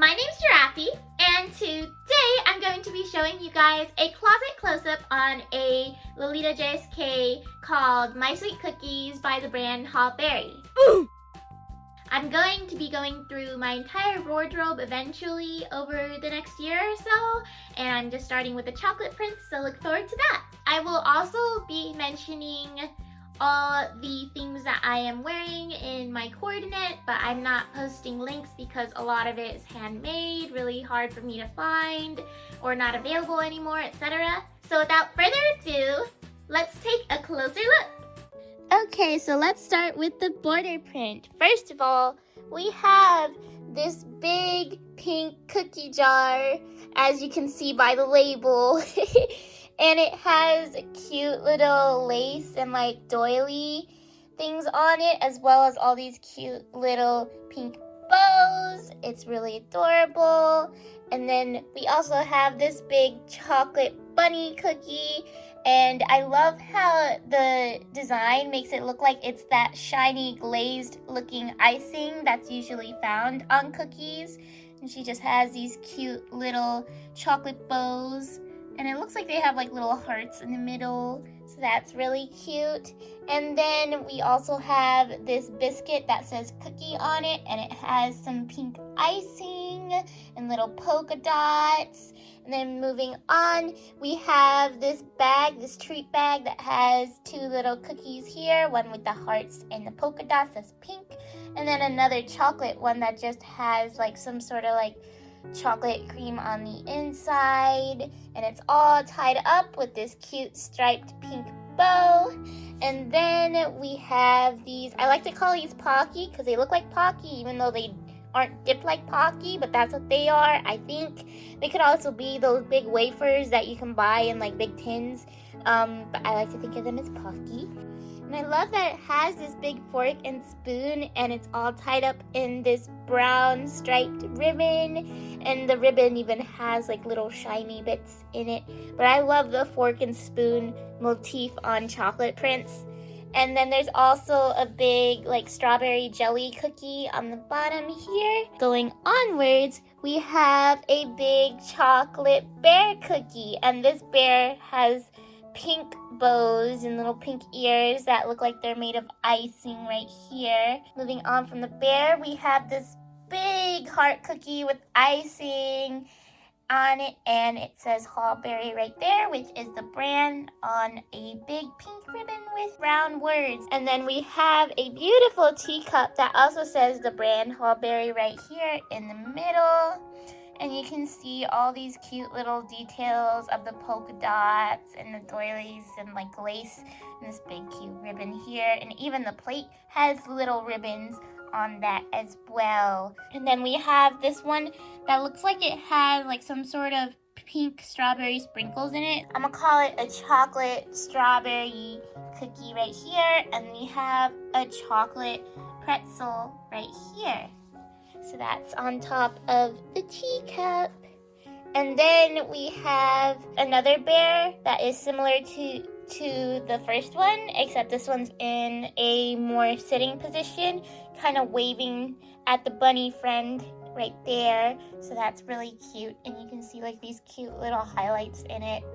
My name's Giraffe, and today I'm going to be showing you guys a closet close-up on a Lolita JSK called My Sweet Cookies by the brand Haw Berry. I'm going to be going through my entire wardrobe eventually over the next year or so, and I'm just starting with the chocolate prints, so look forward to that. I will also be mentioning all the things that I am wearing in my coordinate, but I'm not posting links because a lot of it is handmade, really hard for me to find, or not available anymore, etc. So without further ado, let's take a closer look. Okay, so let's start with the border print. First of all, we have this big pink cookie jar, as you can see by the label. And it has cute little lace and like doily things on it, as well as all these cute little pink bows. It's really adorable. And then we also have this big chocolate bunny cookie. And I love how the design makes it look like it's that shiny glazed looking icing that's usually found on cookies. And she just has these cute little chocolate bows. And it looks like they have like little hearts in the middle, so that's really cute. And then we also have this biscuit that says cookie on it, and it has some pink icing and little polka dots. And then moving on, we have this bag, this treat bag that has two little cookies here, one with the hearts and the polka dots that's pink, and then another chocolate one that just has like some sort of like chocolate cream on the inside, and it's all tied up with this cute striped pink bow. And then we have these, I like to call these Pocky because they look like Pocky even though they aren't dipped like Pocky, but that's what they are. I think they could also be those big wafers that you can buy in like big tins, but I like to think of them as Pocky. And I love that it has this big fork and spoon, and it's all tied up in this brown striped ribbon, and the ribbon even has like little shiny bits in it. But I love the fork and spoon motif on chocolate prints. And then there's also a big like strawberry jelly cookie on the bottom here. Going onwards, we have a big chocolate bear cookie, and this bear has pink bows and little pink ears that look like they're made of icing right here. Moving on from the bear, we have this big heart cookie with icing on it, and it says Haw Berry right there, which is the brand, on a big pink ribbon with brown words. And then we have a beautiful teacup that also says the brand Haw Berry right here in the middle. And you can see all these cute little details of the polka dots and the doilies and like lace and this big cute ribbon here. And even the plate has little ribbons on that as well. And then we have this one that looks like it has like some sort of pink strawberry sprinkles in it. I'm gonna call it a chocolate strawberry cookie right here. And we have a chocolate pretzel right here. So that's on top of the teacup. And then we have another bear that is similar to the first one, except this one's in a more sitting position, kind of waving at the bunny friend right there. So that's really cute. And you can see like these cute little highlights in it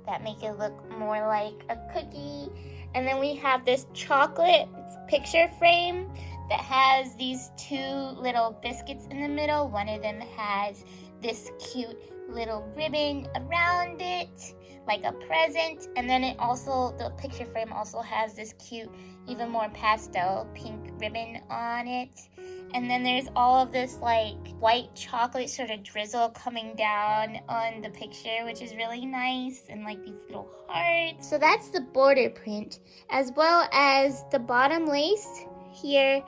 that make it look more like a cookie. And then we have this chocolate picture frame that has these two little biscuits in the middle. One of them has this cute little ribbon around it, like a present. And then it also, the picture frame also has this cute, even more pastel pink ribbon on it. And then there's all of this like white chocolate sort of drizzle coming down on the picture, which is really nice, and like these little hearts. So that's the border print, as well as the bottom lace. Here,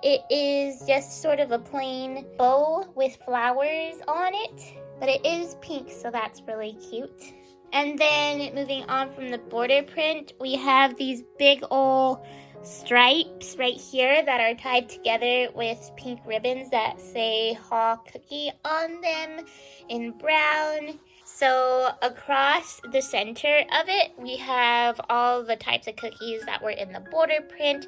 it is just sort of a plain bow with flowers on it, but it is pink, so that's really cute. And then moving on from the border print, we have these big old stripes right here that are tied together with pink ribbons that say Haw Cookie on them in brown. So across the center of it, we have all the types of cookies that were in the border print.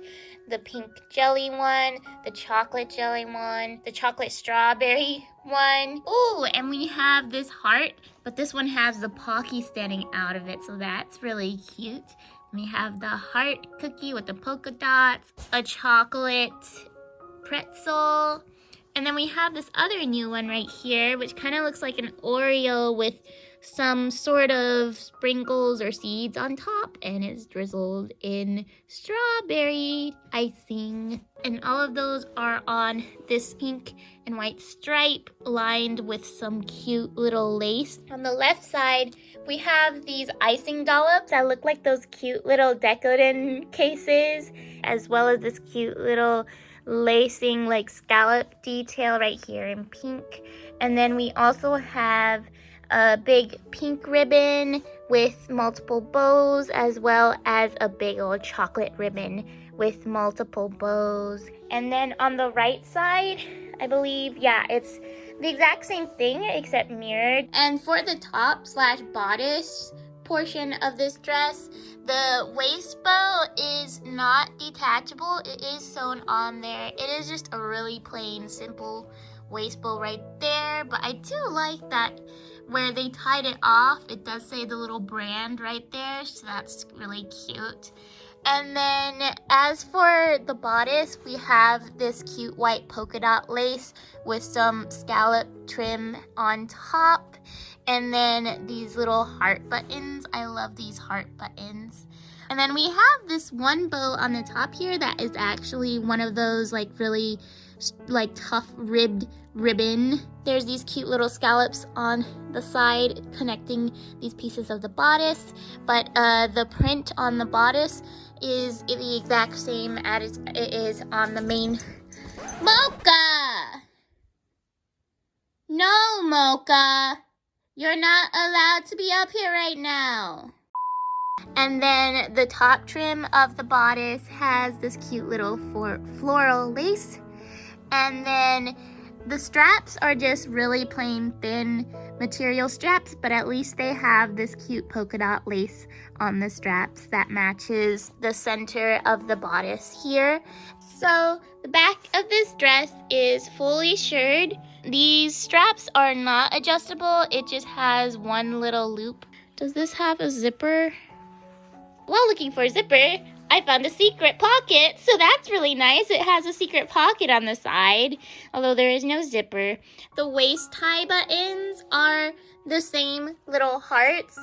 The pink jelly one, the chocolate jelly one, the chocolate strawberry one. Ooh, and we have this heart, but this one has the Pocky standing out of it, so that's really cute. We have the heart cookie with the polka dots, a chocolate pretzel, and then we have this other new one right here, which kind of looks like an Oreo with some sort of sprinkles or seeds on top, and it's drizzled in strawberry icing. And all of those are on this pink and white stripe lined with some cute little lace. On the left side, we have these icing dollops that look like those cute little decadent cases, as well as this cute little lacing like scallop detail right here in pink. And then we also have a big pink ribbon with multiple bows, as well as a big old chocolate ribbon with multiple bows. And then on the right side, I believe, yeah, it's the exact same thing except mirrored. And for the top slash bodice portion of this dress, the waist bow is not detachable. It is sewn on there. It is just a really plain, simple waist bow right there. But I do like that where they tied it off, it does say the little brand right there, so that's really cute. And then as for the bodice, we have this cute white polka dot lace with some scallop trim on top, and then these little heart buttons. I love these heart buttons. And then we have this one bow on the top here that is actually one of those like really like tough ribbed ribbon. There's these cute little scallops on the side connecting these pieces of the bodice, but the print on the bodice is the exact same as it is on the main. Mocha! No, Mocha! You're not allowed to be up here right now. And then the top trim of the bodice has this cute little floral lace. And then the straps are just really plain thin material straps, but at least they have this cute polka dot lace on the straps that matches the center of the bodice here. So the back of this dress is fully shirred. These straps are not adjustable. It just has one little loop. Does this have a zipper? While looking for a zipper, I found a secret pocket, so that's really nice. It has a secret pocket on the side, although there is no zipper. The waist tie buttons are the same little hearts.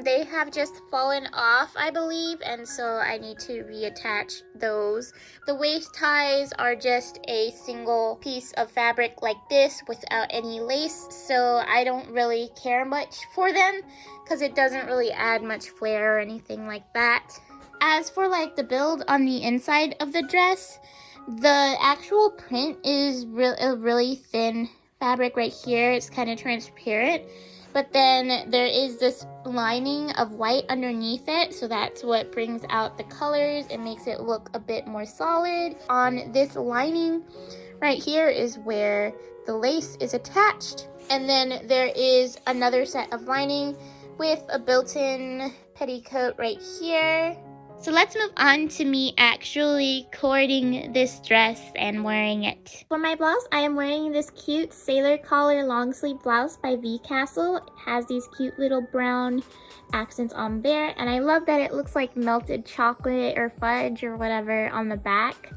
They have just fallen off, I believe, and so I need to reattach those. The waist ties are just a single piece of fabric like this without any lace, so I don't really care much for them because it doesn't really add much flair or anything like that. As for like the build on the inside of the dress, the actual print is a really thin fabric right here. It's kind of transparent, but then there is this lining of white underneath it, so that's what brings out the colors and makes it look a bit more solid. On this lining right here is where the lace is attached, and then there is another set of lining with a built-in petticoat right here. So let's move on to me actually cording this dress and wearing it. For my blouse, I am wearing this cute sailor collar long sleeve blouse by V Castle. It has these cute little brown accents on there, and I love that it looks like melted chocolate or fudge or whatever on the back.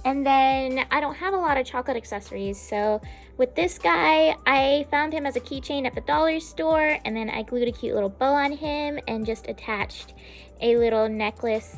And then I don't have a lot of chocolate accessories, so with this guy, I found him as a keychain at the dollar store, and then I glued a cute little bow on him and just attached a little necklace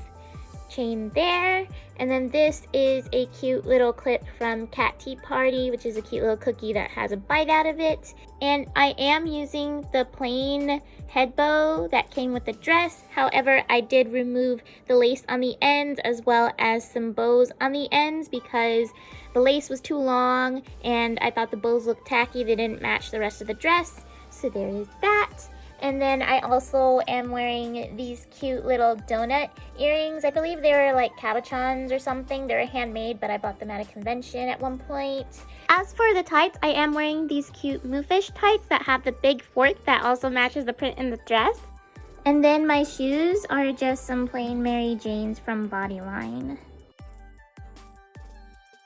chain there. And then this is a cute little clip from Cat Tea Party, which is a cute little cookie that has a bite out of it. And I am using the plain head bow that came with the dress. However, I did remove the lace on the ends as well as some bows on the ends because the lace was too long and I thought the bows looked tacky. They didn't match the rest of the dress. So there is that. And then I also am wearing these cute little donut earrings. I believe they were like cabochons or something. They were handmade, but I bought them at a convention at one point. As for the tights, I am wearing these cute moofish tights that have the big fork that also matches the print in the dress. And then my shoes are just some plain Mary Janes from Bodyline.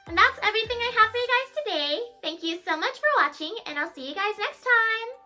And that's everything I have for you guys today. Thank you so much for watching, and I'll see you guys next time.